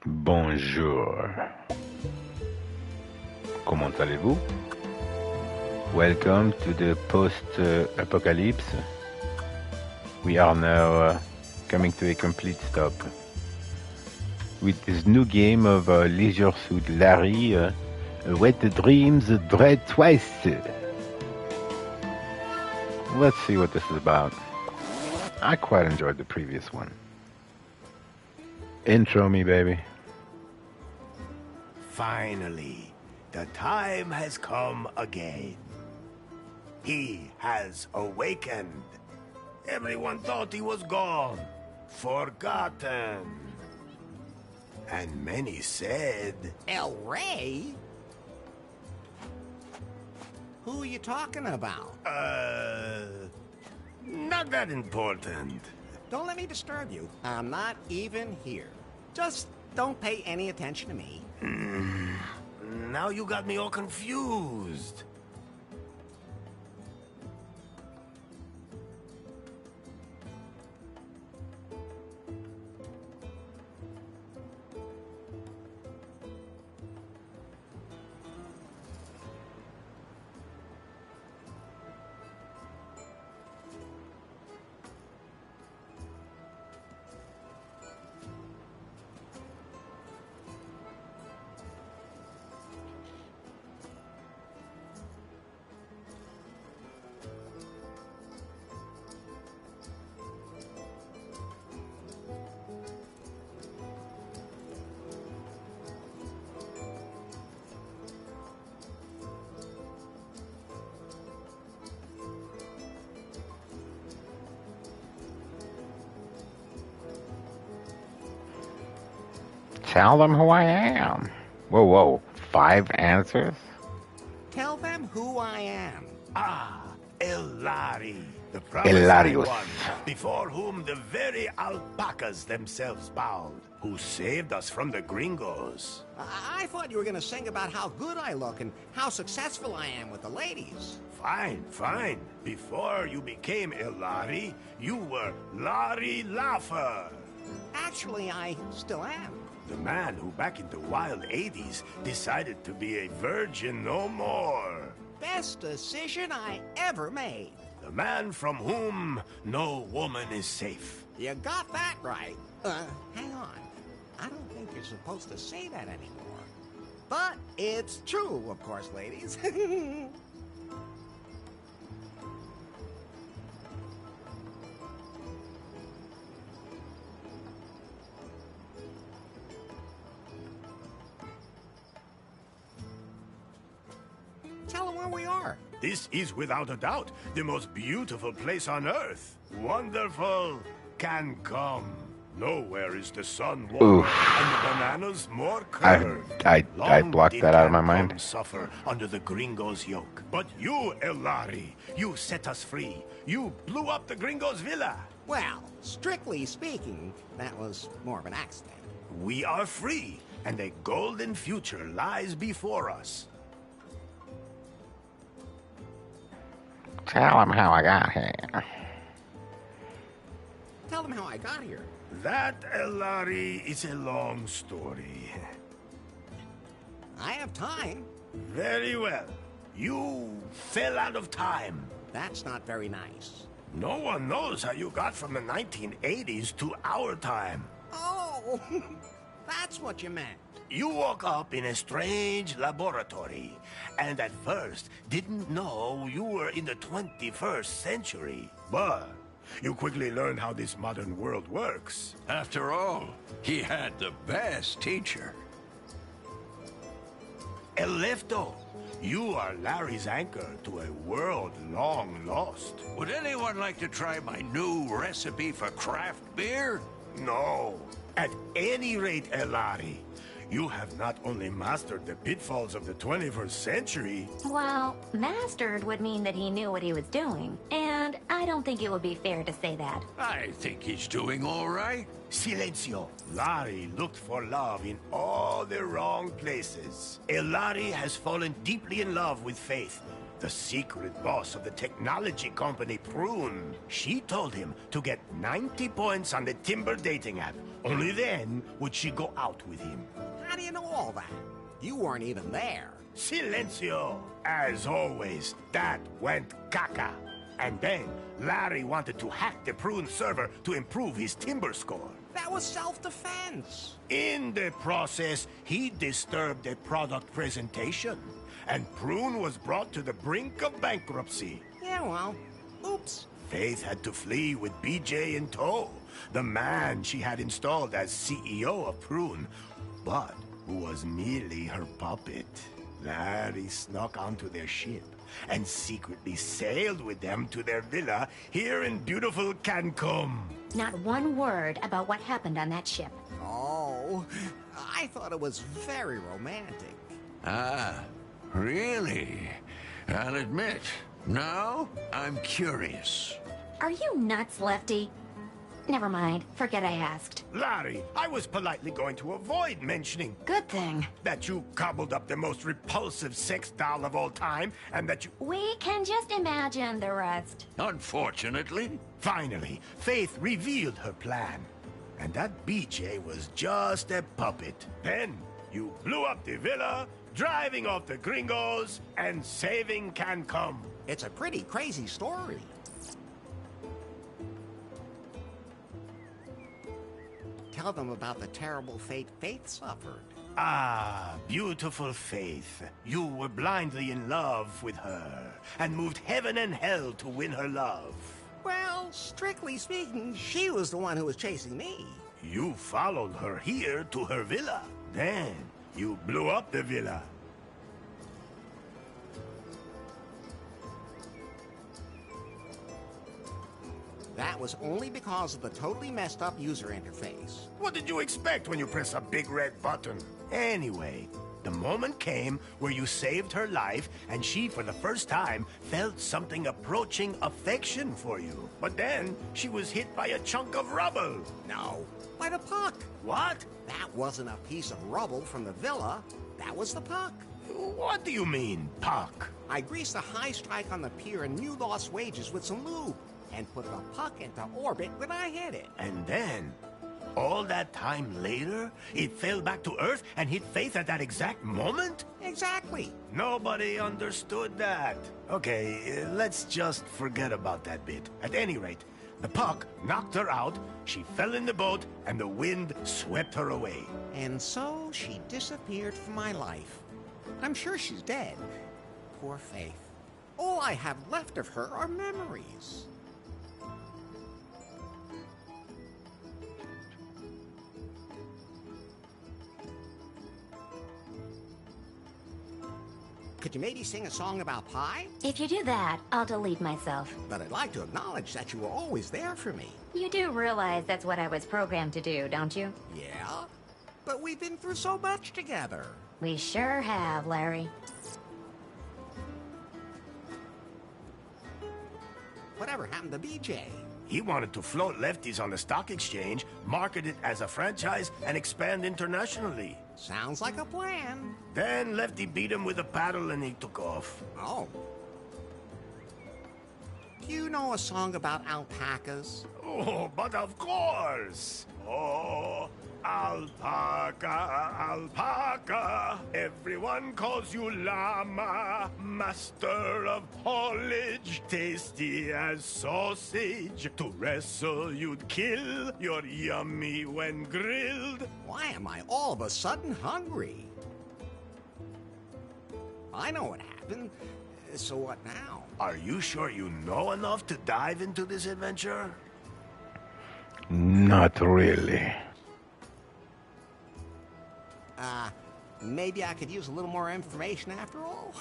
Bonjour. Comment allez-vous? Welcome to the post-apocalypse. We are now coming to a complete stop with this new game of Leisure Suit Larry, Wet Dreams Dread Twice. Let's see what this is about. I quite enjoyed the previous one. Intro me, baby. Finally, the time has come again. He has awakened. Everyone thought he was gone, forgotten. And many said... El Rey? Who are you talking about? Not that important. Don't let me disturb you. I'm not even here. Just don't pay any attention to me. Now you got me all confused. Tell them who I am. Whoa, whoa. 5 answers? Tell them who I am. Elari, the Hilarious. promising one, before whom the very alpacas themselves bowed, who saved us from the gringos. I thought you were going to sing about how good I look and how successful I am with the ladies. Fine, fine. Before you became Elari, you were Larry Laffer. Actually, I still am. The man who back in the wild 80s decided to be a virgin no more. Best decision I ever made. The man from whom no woman is safe. You got that right. Hang on. I don't think you're supposed to say that anymore. But it's true, of course, ladies. Tell them where we are. This is without a doubt the most beautiful place on earth. Wonderful can come. Nowhere is the sun warmer and the bananas more curved. I Long blocked did that out of my Cancom mind. suffer under the gringos' yoke. But you, Elari, you set us free. You blew up the gringos' villa. Well, strictly speaking, that was more of an accident. We are free, and a golden future lies before us. Tell them how I got here. Tell them how I got here. That, Elari, is a long story. I have time. Very well. You fell out of time. That's not very nice. No one knows how you got from the 1980s to our time. Oh, that's what you meant. You woke up in a strange laboratory, and at first didn't know you were in the 21st century. But you quickly learned how this modern world works. After all, he had the best teacher. Elefto, you are Larry's anchor to a world long lost. Would anyone like to try my new recipe for craft beer? No. At any rate, Elari, you have not only mastered the pitfalls of the 21st century... Well, mastered would mean that he knew what he was doing, and I don't think it would be fair to say that. I think he's doing all right. Silencio. Larry looked for love in all the wrong places. Elari has fallen deeply in love with Faith, the secret boss of the technology company Prune. She told him to get 90 points on the Timber dating app. Only then would she go out with him. How do you know all that? You weren't even there. Silencio! As always, that went caca. And then, Larry wanted to hack the Prune server to improve his Timber score. That was self-defense. In the process, he disturbed a product presentation, and Prune was brought to the brink of bankruptcy. Yeah, well, oops. Faith had to flee with BJ in tow, the man she had installed as CEO of Prune, but who was merely her puppet. Larry snuck onto their ship and secretly sailed with them to their villa here in beautiful Cancun. Not one word about what happened on that ship. Oh, I thought it was very romantic. Ah, really? I'll admit, now I'm curious. Are you nuts, Lefty? Never mind. Forget I asked. Larry, I was politely going to avoid mentioning Good thing. that you cobbled up the most repulsive sex doll of all time, and that you... We can just imagine the rest. Unfortunately, Finally, Faith revealed her plan. And that BJ was just a puppet. Then, you blew up the villa, driving off the gringos, and saving Cancun. It's a pretty crazy story. Tell them about the terrible fate Faith suffered. Ah, beautiful Faith. You were blindly in love with her, and moved heaven and hell to win her love. Well, strictly speaking, she was the one who was chasing me. You followed her here to her villa. Then, you blew up the villa. That was only because of the totally messed up user interface. What did you expect when you press a big red button? Anyway, the moment came where you saved her life, and she, for the first time, felt something approaching affection for you. But then, she was hit by a chunk of rubble. No, by the puck. What? That wasn't a piece of rubble from the villa. That was the puck. What do you mean, puck? I greased a high strike on the pier in New Lost Wages with some lube, and put the puck into orbit when I hit it. And then, all that time later, it fell back to Earth and hit Faith at that exact moment? Exactly. Nobody understood that. Okay, let's just forget about that bit. At any rate, the puck knocked her out, she fell in the boat, and the wind swept her away. And so she disappeared from my life. I'm sure she's dead. Poor Faith. All I have left of her are memories. Could you maybe sing a song about pie? If you do that, I'll delete myself. But I'd like to acknowledge that you were always there for me. You do realize that's what I was programmed to do, don't you? Yeah? But we've been through so much together. We sure have, Larry. Whatever happened to BJ? He wanted to float Lefties on the stock exchange, market it as a franchise, and expand internationally. Sounds like a plan. Then Lefty beat him with a paddle and he took off. Oh. Do you know a song about alpacas? Oh, but of course! Oh, alpaca, alpaca, everyone calls you llama, master of haulage, tasty as sausage. To wrestle you'd kill, you're yummy when grilled. Why am I all of a sudden hungry? I know what happened. So what now? Are you sure you know enough to dive into this adventure? Not really. Maybe I could use a little more information after all?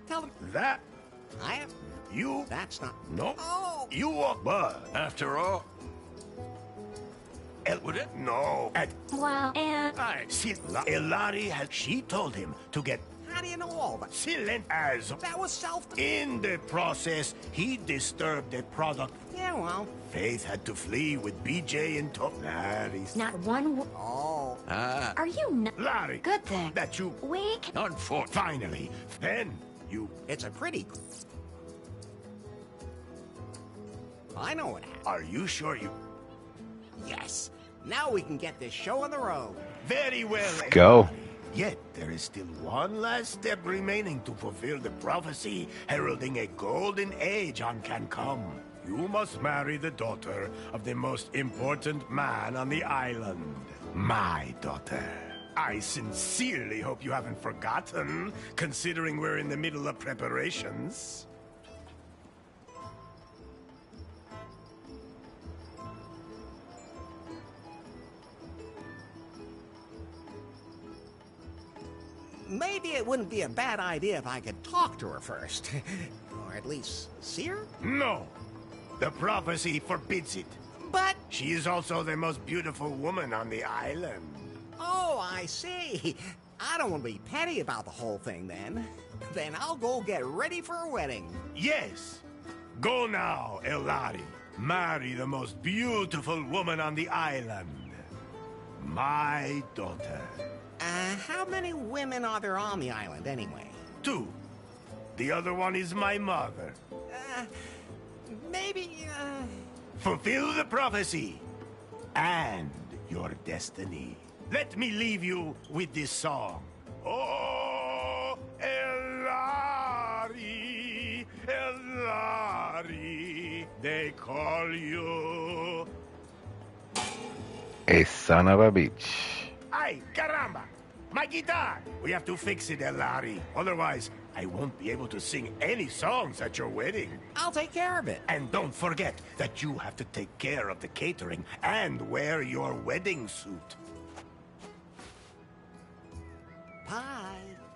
Tell them. That, I have... you, That's not... no, Oh! you are, but, after all, would it? No, at Well, and see, Elari had, she told him to get How do you know all that? Silent as... That was self... In the process, he disturbed the product. Yeah, well... Faith had to flee with BJ and Larry. Not one Oh. Are you not? Larry! Good thing. That you... We can... Unfortunate. Finally. Then, you... It's a pretty... I know what happened. Are you sure you... Yes. Now we can get this show on the road. Very well. Go. Yet, there is still one last step remaining to fulfill the prophecy heralding a golden age on Cancom. You must marry the daughter of the most important man on the island. My daughter. I sincerely hope you haven't forgotten, considering we're in the middle of preparations. Maybe it wouldn't be a bad idea if I could talk to her first. Or at least see her? No. The prophecy forbids it. But... She is also the most beautiful woman on the island. Oh, I see. I don't want to be petty about the whole thing then. Then I'll go get ready for a wedding. Yes. Go now, Elari. Marry the most beautiful woman on the island. My daughter. How many women are there on the island anyway? 2. The other one is my mother. Maybe, Fulfill the prophecy and your destiny. Let me leave you with this song. Oh, Elari, Elari, they call you. A son of a bitch. Ay, caramba! My guitar! We have to fix it, Elari. Otherwise, I won't be able to sing any songs at your wedding. I'll take care of it. And don't forget that you have to take care of the catering and wear your wedding suit. Bye.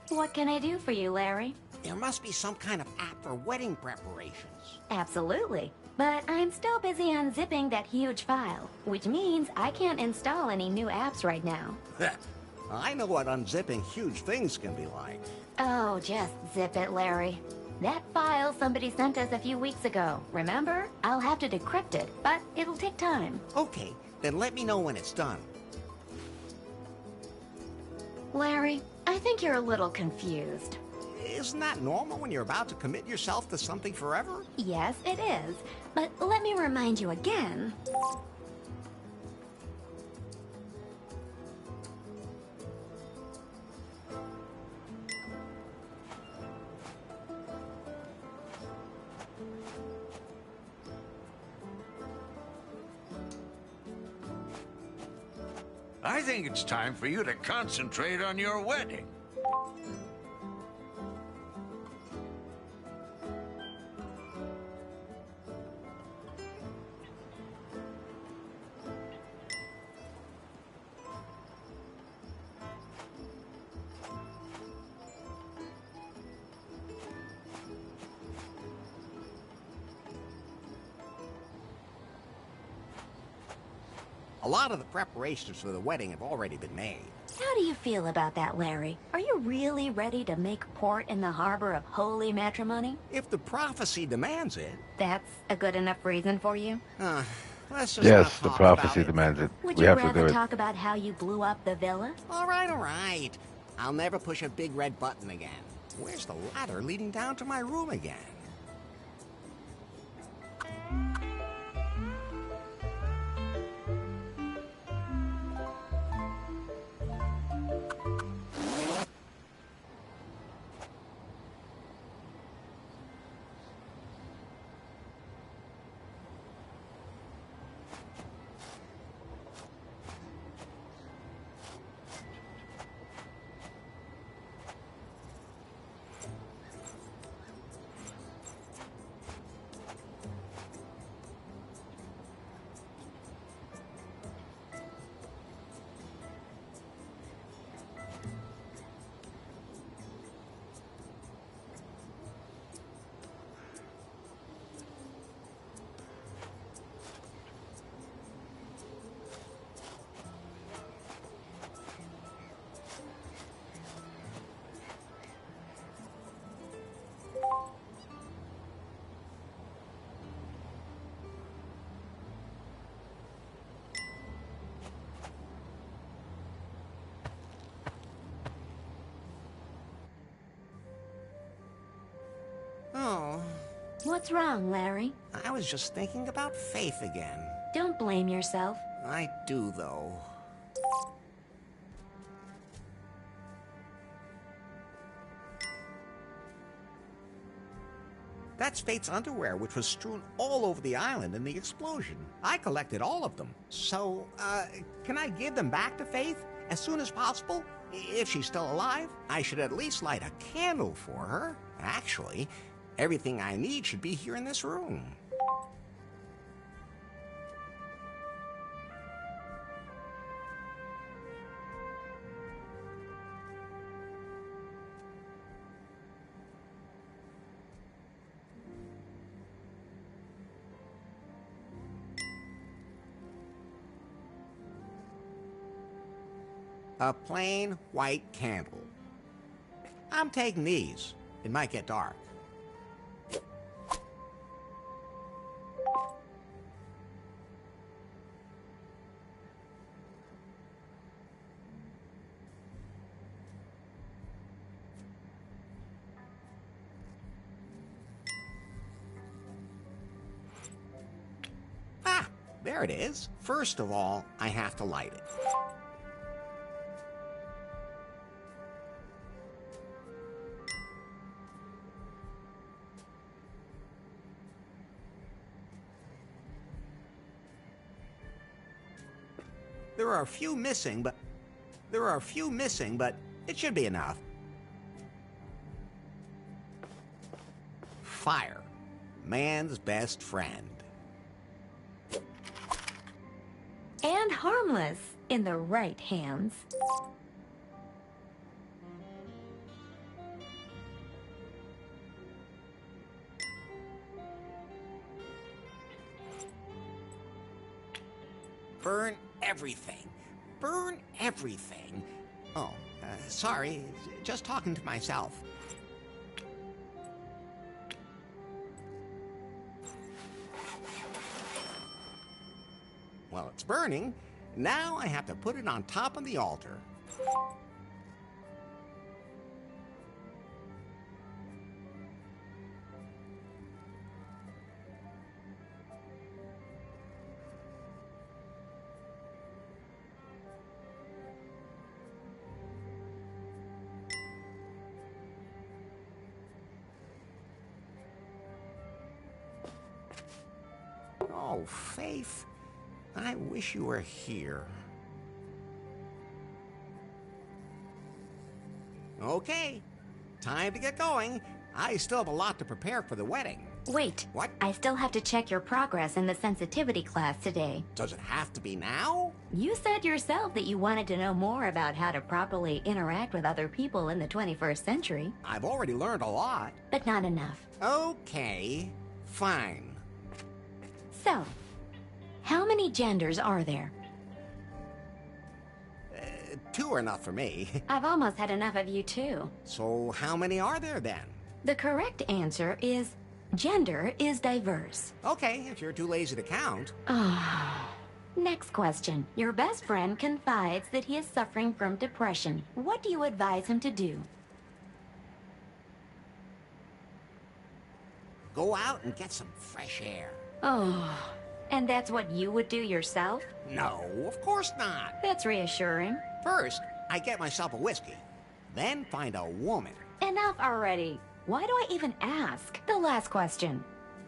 What can I do for you, Larry? There must be some kind of app for wedding preparations. Absolutely. But I'm still busy unzipping that huge file, which means I can't install any new apps right now. I know what unzipping huge things can be like. Oh, just zip it, Larry. That file somebody sent us a few weeks ago, remember? I'll have to decrypt it, but it'll take time. Okay, then let me know when it's done. Larry, I think you're a little confused. Isn't that normal when you're about to commit yourself to something forever? Yes, it is. But let me remind you again. I think it's time for you to concentrate on your wedding. A lot of the preparations for the wedding have already been made. How do you feel about that, Larry? Are you really ready to make port in the harbor of holy matrimony? If the prophecy demands it. That's a good enough reason for you? Let's just Yes, not the talk prophecy about it. demands it. Would We you have to rather do it. talk about how you blew up the villa? All right. I'll never push a big red button again. Where's the ladder leading down to my room again? What's wrong, Larry? I was just thinking about Faith again. Don't blame yourself. I do, though. That's Faith's underwear, which was strewn all over the island in the explosion. I collected all of them. So, can I give them back to Faith as soon as possible? If she's still alive, I should at least light a candle for her. Actually, everything I need should be here in this room. A plain white candle. I'm taking these. It might get dark. Ah, there it is. First of all, I have to light it. There are a few missing, but it should be enough. Fire, man's best friend. And harmless in the right hands. Burn everything. Burn everything. Oh, sorry, just talking to myself. Well, it's burning. Now I have to put it on top of the altar. Oh, Faith, I wish you were here. Okay, time to get going. I still have a lot to prepare for the wedding. Wait. What? I still have to check your progress in the sensitivity class today. Does it have to be now? You said yourself that you wanted to know more about how to properly interact with other people in the 21st century. I've already learned a lot. But not enough. Okay, fine. So, how many genders are there? 2 are enough for me. I've almost had enough of you too. So how many are there then? The correct answer is gender is diverse. Okay, if you're too lazy to count. Next question. Your best friend confides that he is suffering from depression. What do you advise him to do? Go out and get some fresh air. Oh, and that's what you would do yourself? No, of course not. That's reassuring. First, I get myself a whiskey. Then find a woman. Enough already. Why do I even ask? The last question.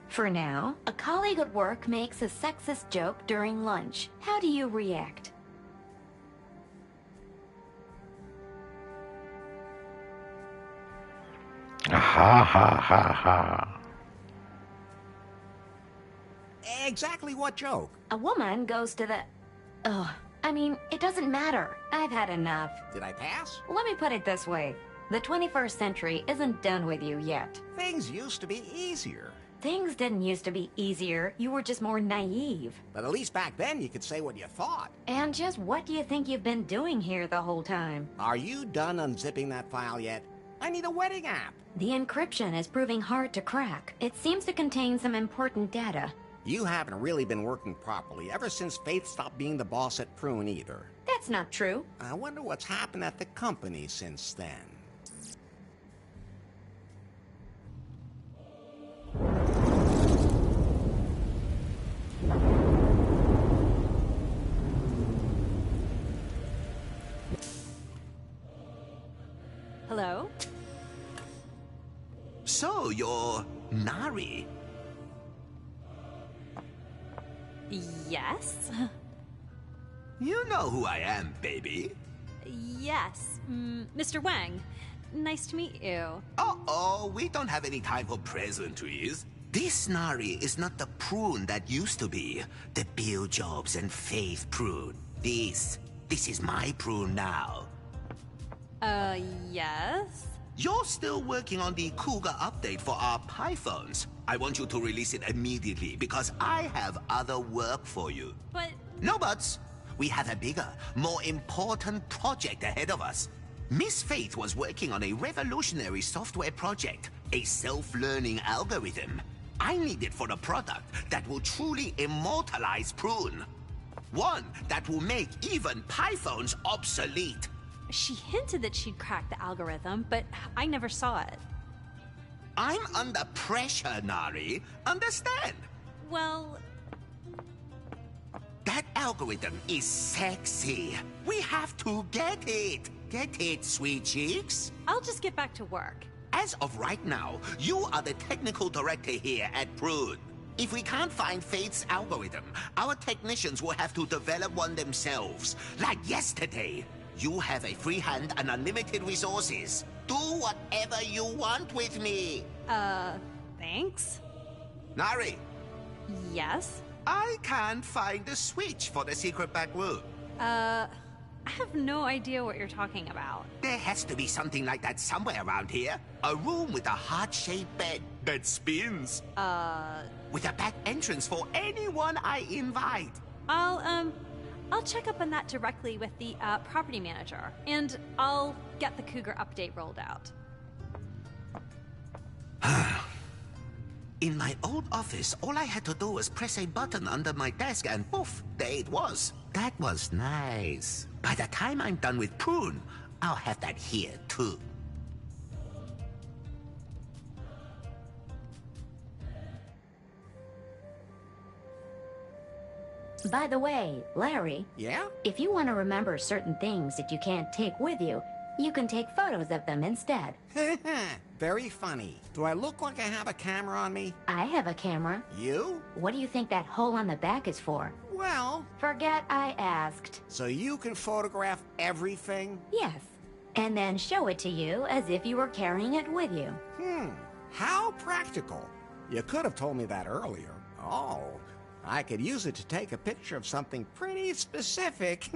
For now, a colleague at work makes a sexist joke during lunch. How do you react? Ha ha ha ha. Exactly what joke? A woman goes to the... Ugh. I mean, it doesn't matter. I've had enough. Did I pass? Let me put it this way. The 21st century isn't done with you yet. Things used to be easier. Things didn't used to be easier. You were just more naive. But at least back then you could say what you thought. And just what do you think you've been doing here the whole time? Are you done unzipping that file yet? I need a wedding app. The encryption is proving hard to crack. It seems to contain some important data. You haven't really been working properly ever since Faith stopped being the boss at Prune either. That's not true. I wonder what's happened at the company since then. So, you're Nari. Yes? You know who I am, baby. Yes. Mr. Wang. Nice to meet you. Uh-oh, we don't have any time for pleasantries. This Nari is not the prune that used to be. The Bill Jobs and Faith prune. This is my prune now. Yes? You're still working on the Cougar update for our Pythons. I want you to release it immediately because I have other work for you. But... No buts. We have a bigger, more important project ahead of us. Miss Faith was working on a revolutionary software project, a self-learning algorithm. I need it for a product that will truly immortalize Prune. One that will make even Pythons obsolete. She hinted that she'd cracked the algorithm, but I never saw it. I'm under pressure, Nari. Understand? Well... That algorithm is sexy. We have to get it. Get it, sweet cheeks? I'll just get back to work. As of right now, you are the technical director here at Prune. If we can't find Faith's algorithm, our technicians will have to develop one themselves. Like yesterday. You have a free hand and unlimited resources. Do whatever you want with me. Thanks? Nari, Yes? I can't find the switch for the secret back room. I have no idea what you're talking about. There has to be something like that somewhere around here. A room with a heart-shaped bed that spins. With a back entrance for anyone I invite. I'll check up on that directly with the, property manager. And I'll get the Cougar update rolled out. In my old office, all I had to do was press a button under my desk and poof, there it was. That was nice. By the time I'm done with Prune, I'll have that here too. By the way, Larry, Yeah? if you want to remember certain things that you can't take with you, you can take photos of them instead. Very funny. Do I look like I have a camera on me? I have a camera. You? What do you think that hole on the back is for? Well, Forget I asked. so you can photograph everything? Yes. And then show it to you as if you were carrying it with you. How practical. You could have told me that earlier. Oh, I could use it to take a picture of something pretty specific.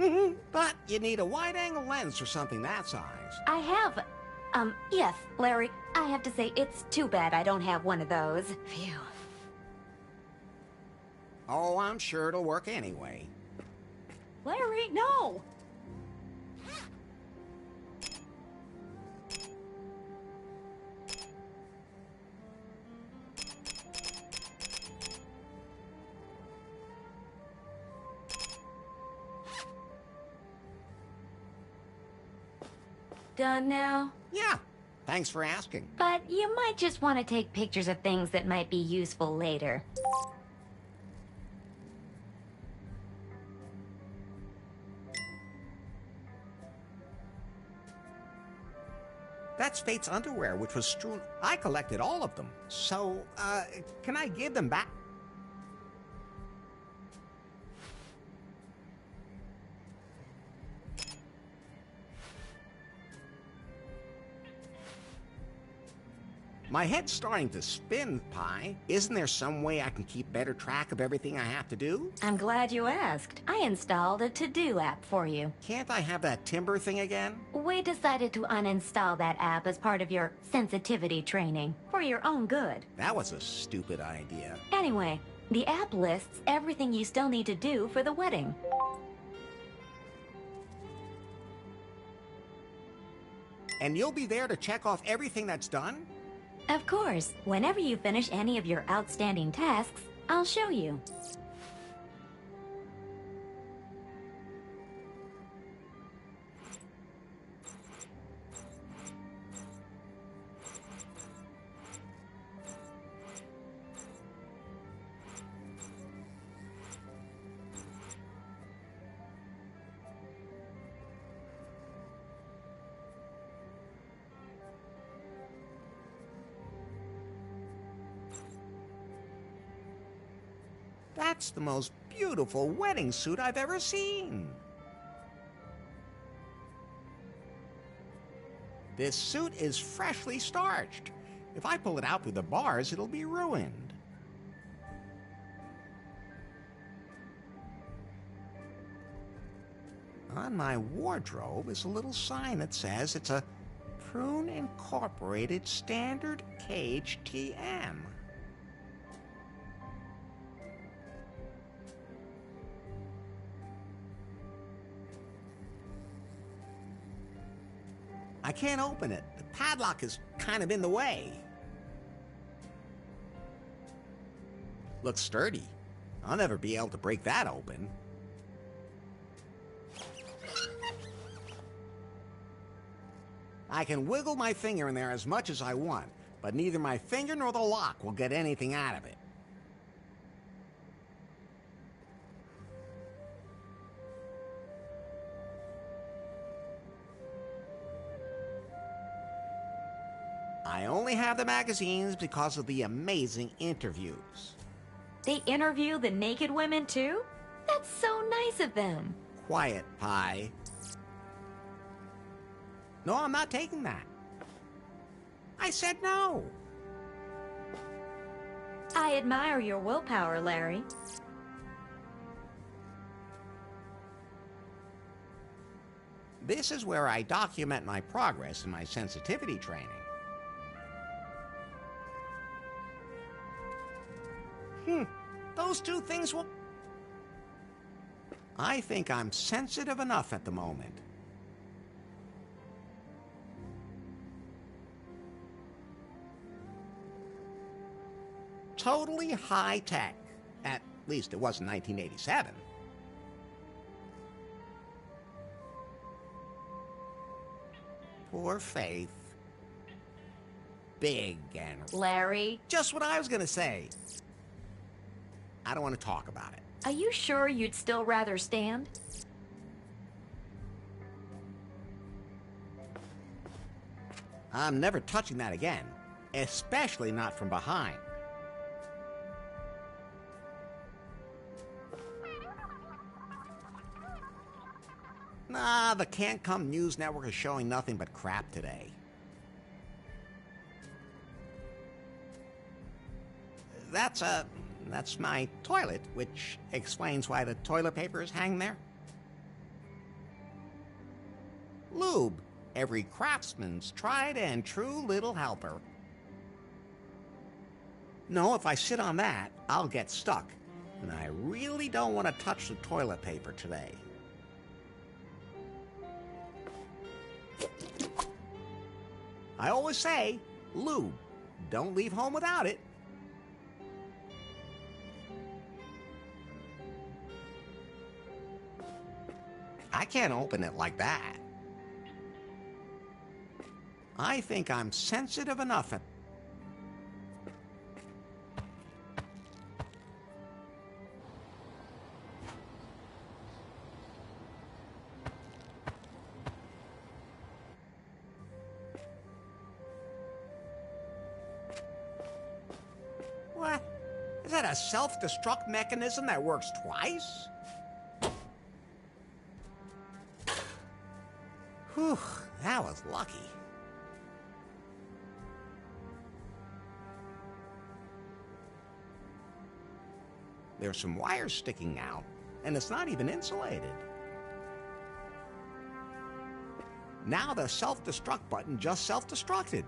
But you need a wide-angle lens for something that size. I have... yes, Larry, I have to say it's too bad I don't have one of those. Phew. Oh, I'm sure it'll work anyway. Larry, no! Done now? Yeah, thanks for asking. But you might just want to take pictures of things that might be useful later. That's Fate's underwear, which was strewn... I collected all of them. So, can I give them back? My head's starting to spin, Pi. Isn't there some way I can keep better track of everything I have to do? I'm glad you asked. I installed a to-do app for you. Can't I have that timber thing again? We decided to uninstall that app as part of your sensitivity training, for your own good. That was a stupid idea. Anyway, the app lists everything you still need to do for the wedding. And you'll be there to check off everything that's done? Of course, whenever you finish any of your outstanding tasks, I'll show you. That's the most beautiful wedding suit I've ever seen. This suit is freshly starched. If I pull it out through the bars, it'll be ruined. On my wardrobe is a little sign that says it's a Prune Incorporated Standard Cage TM. I can't open it. The padlock is kind of in the way. Looks sturdy. I'll never be able to break that open. I can wiggle my finger in there as much as I want, but neither my finger nor the lock will get anything out of it. I only have the magazines because of the amazing interviews. They interview the naked women too? That's so nice of them. Quiet, Pi. No, I'm not taking that. I said no. I admire your willpower, Larry. This is where I document my progress in my sensitivity training. Those two things will... I think I'm sensitive enough at the moment. Totally high-tech. At least it was in 1987. Poor Faith. Big and... Larry, Just what I was gonna say. I don't want to talk about it. are you sure you'd still rather stand? I'm never touching that again. Especially not from behind. Nah, the Can't Come News Network is showing nothing but crap today. That's my toilet, which explains why the toilet paper is hanging there. Lube, every craftsman's tried and true little helper. No, if I sit on that, I'll get stuck, and I really don't want to touch the toilet paper today. I always say, lube, don't leave home without it. I can't open it like that. I think I'm sensitive enough at... What? Is that a self-destruct mechanism that works twice? Whew, that was lucky. There's some wires sticking out, and it's not even insulated. Now the self-destruct button just self-destructed.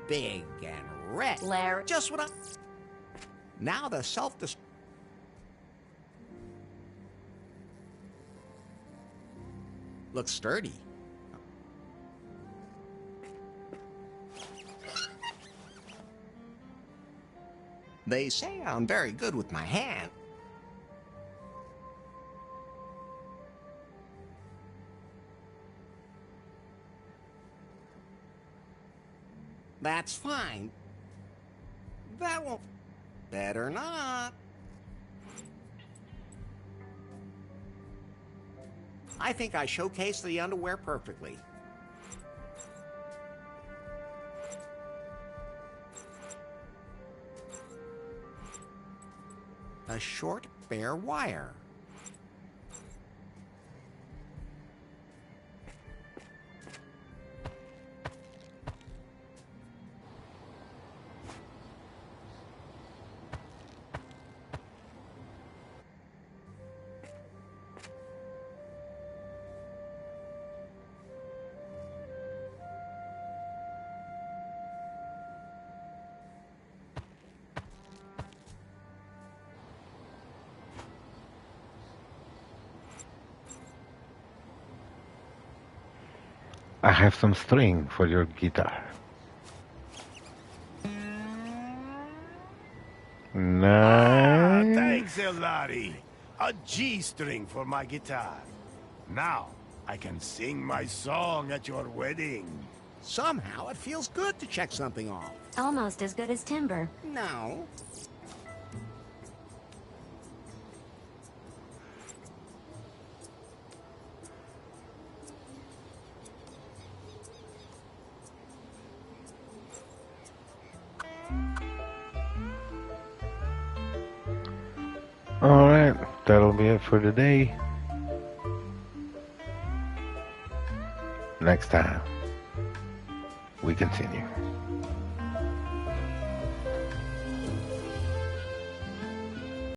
Big and red. Larry. Just what I... Now the self-destruct... Looks sturdy. They say I'm very good with my hand. That's fine. That won't... Better not. I think I showcased the underwear perfectly. A short, bare wire. I have some string for your guitar. Nice. Thanks, Elari. A G string for my guitar. Now, I can sing my song at your wedding. Somehow it feels good to check something off. Almost as good as timber. No. Alright, that'll be it for today. Next time, we continue.